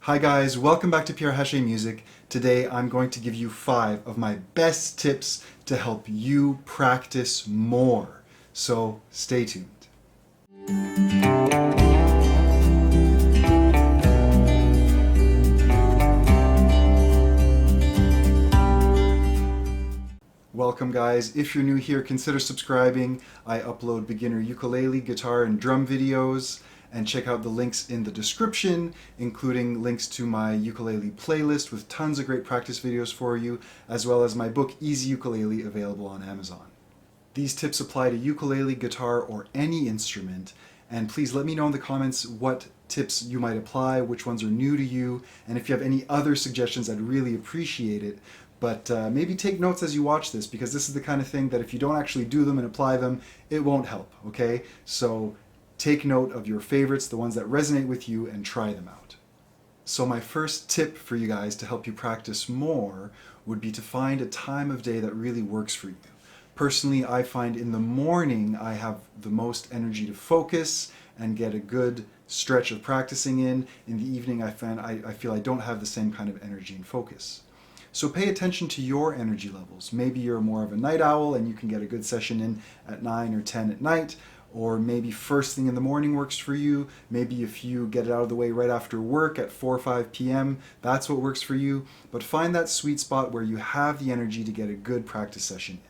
Hi guys, welcome back to Pierre Haché Music. Today I'm going to give you 5 of my best tips to help you practice more. So stay tuned. Welcome guys. If you're new here, consider subscribing. I upload beginner ukulele, guitar, and drum videos. And check out the links in the description, including links to my ukulele playlist with tons of great practice videos for you, as well as my book Easy Ukulele, available on Amazon. These tips apply to ukulele, guitar, or any instrument, and please let me know in the comments what tips you might apply, which ones are new to you, and if you have any other suggestions, I'd really appreciate it. But maybe take notes as you watch this, because this is the kind of thing that if you don't actually do them and apply them, it won't help, okay? So take note of your favorites, the ones that resonate with you, and try them out. So my first tip for you guys to help you practice more would be to find a time of day that really works for you. Personally, I find in the morning I have the most energy to focus and get a good stretch of practicing in. In the evening, I feel I don't have the same kind of energy and focus. So pay attention to your energy levels. Maybe you're more of a night owl and you can get a good session in at 9 or 10 at night, or maybe first thing in the morning works for you. Maybe if you get it out of the way right after work at 4 or 5 p.m., that's what works for you. But find that sweet spot where you have the energy to get a good practice session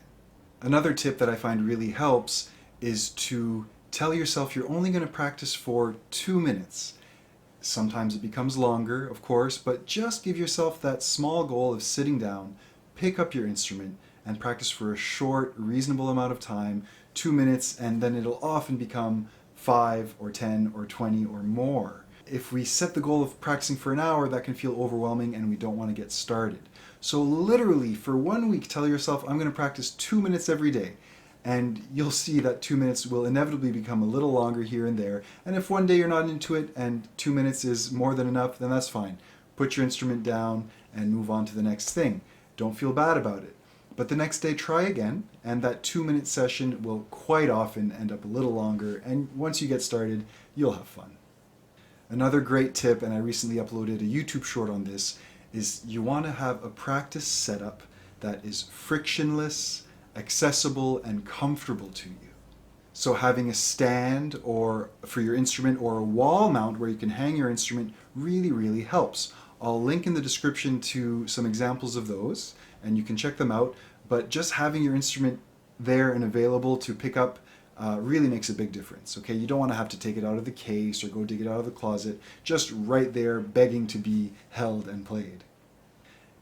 in. Another tip that I find really helps is to tell yourself you're only going to practice for 2 minutes. Sometimes it becomes longer, of course, but just give yourself that small goal of sitting down, pick up your instrument, and practice for a short, reasonable amount of time, 2 minutes, and then it'll often become 5 or 10 or 20 or more. If we set the goal of practicing for an hour, that can feel overwhelming and we don't want to get started. So literally, for 1 week, tell yourself, I'm going to practice 2 minutes every day. And you'll see that 2 minutes will inevitably become a little longer here and there. And if one day you're not into it and 2 minutes is more than enough, then that's fine. Put your instrument down and move on to the next thing. Don't feel bad about it. But the next day, try again, and that 2-minute session will quite often end up a little longer, and once you get started, you'll have fun. Another great tip, and I recently uploaded a YouTube short on this, is you want to have a practice setup that is frictionless, accessible, and comfortable to you. So having a stand or for your instrument or a wall mount where you can hang your instrument really helps. I'll link in the description to some examples of those, and you can check them out. But just having your instrument there and available to pick up really makes a big difference. Okay, you don't want to have to take it out of the case or go dig it out of the closet. Just right there, begging to be held and played.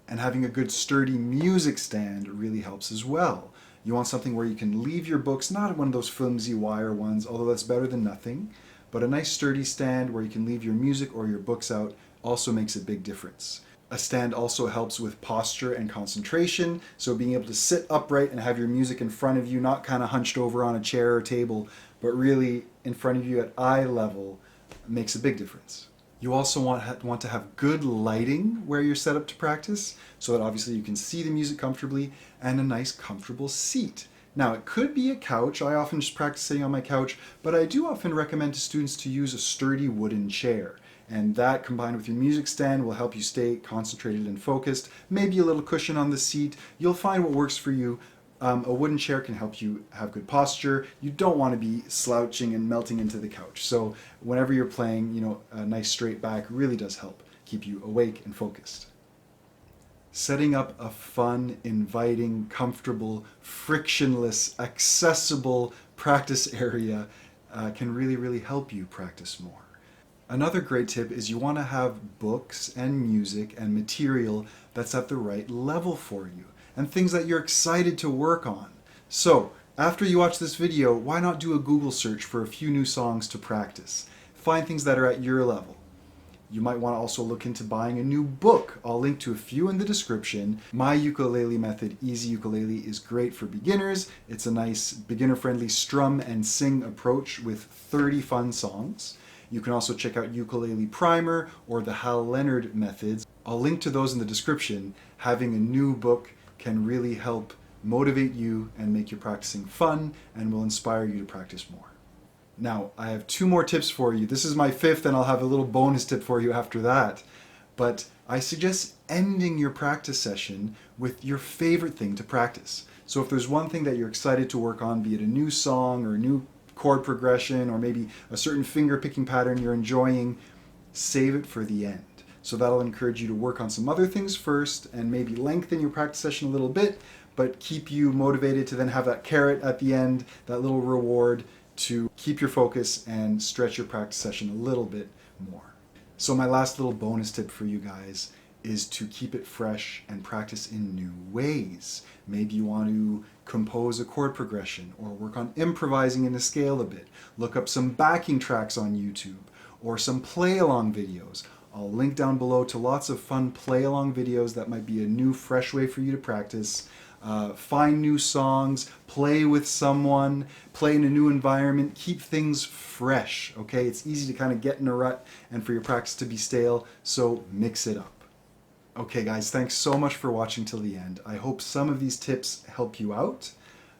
And having a good sturdy music stand really helps as well. You want something where you can leave your books, not one of those flimsy wire ones, although that's better than nothing, but a nice sturdy stand where you can leave your music or your books out also makes a big difference. A stand also helps with posture and concentration, so being able to sit upright and have your music in front of you, not kind of hunched over on a chair or table, but really in front of you at eye level, makes a big difference. You also want to have good lighting where you're set up to practice, so that obviously you can see the music comfortably, and a nice comfortable seat. Now, it could be a couch. I often just practice sitting on my couch, but I do often recommend to students to use a sturdy wooden chair. And that, combined with your music stand, will help you stay concentrated and focused. Maybe a little cushion on the seat. You'll find what works for you. A wooden chair can help you have good posture. You don't want to be slouching and melting into the couch. So whenever you're playing, a nice straight back really does help keep you awake and focused. Setting up a fun, inviting, comfortable, frictionless, accessible practice area can really help you practice more. Another great tip is you want to have books and music and material that's at the right level for you, and things that you're excited to work on. So, after you watch this video, why not do a Google search for a few new songs to practice? Find things that are at your level. You might want to also look into buying a new book. I'll link to a few in the description. My ukulele method, Easy Ukulele, is great for beginners. It's a nice beginner-friendly strum and sing approach with 30 fun songs. You can also check out Ukulele Primer or the Hal Leonard methods. I'll link to those in the description. Having a new book can really help motivate you and make your practicing fun, and will inspire you to practice more. Now, I have 2 more tips for you. This is my 5th, and I'll have a little bonus tip for you after that. but I suggest ending your practice session with your favorite thing to practice. So if there's one thing that you're excited to work on, be it a new song or a new chord progression or maybe a certain finger picking pattern you're enjoying, save it for the end. So that'll encourage you to work on some other things first and maybe lengthen your practice session a little bit, but keep you motivated to then have that carrot at the end, that little reward to keep your focus and stretch your practice session a little bit more. So my last little bonus tip for you guys is to keep it fresh and practice in new ways. Maybe you want to compose a chord progression or work on improvising in the scale a bit. Look up some backing tracks on YouTube or some play-along videos. I'll link down below to lots of fun play-along videos that might be a new, fresh way for you to practice. Find new songs, play with someone, play in a new environment, keep things fresh, okay? It's easy to kind of get in a rut and for your practice to be stale, so mix it up. Okay guys, thanks so much for watching till the end. I hope some of these tips help you out.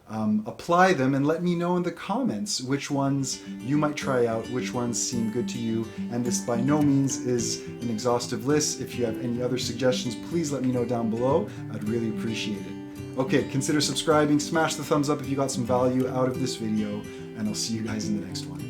Apply them and let me know in the comments which ones you might try out, which ones seem good to you. And this by no means is an exhaustive list. If you have any other suggestions, please let me know down below. I'd really appreciate it. Okay, consider subscribing, smash the thumbs up if you got some value out of this video, and I'll see you guys in the next one.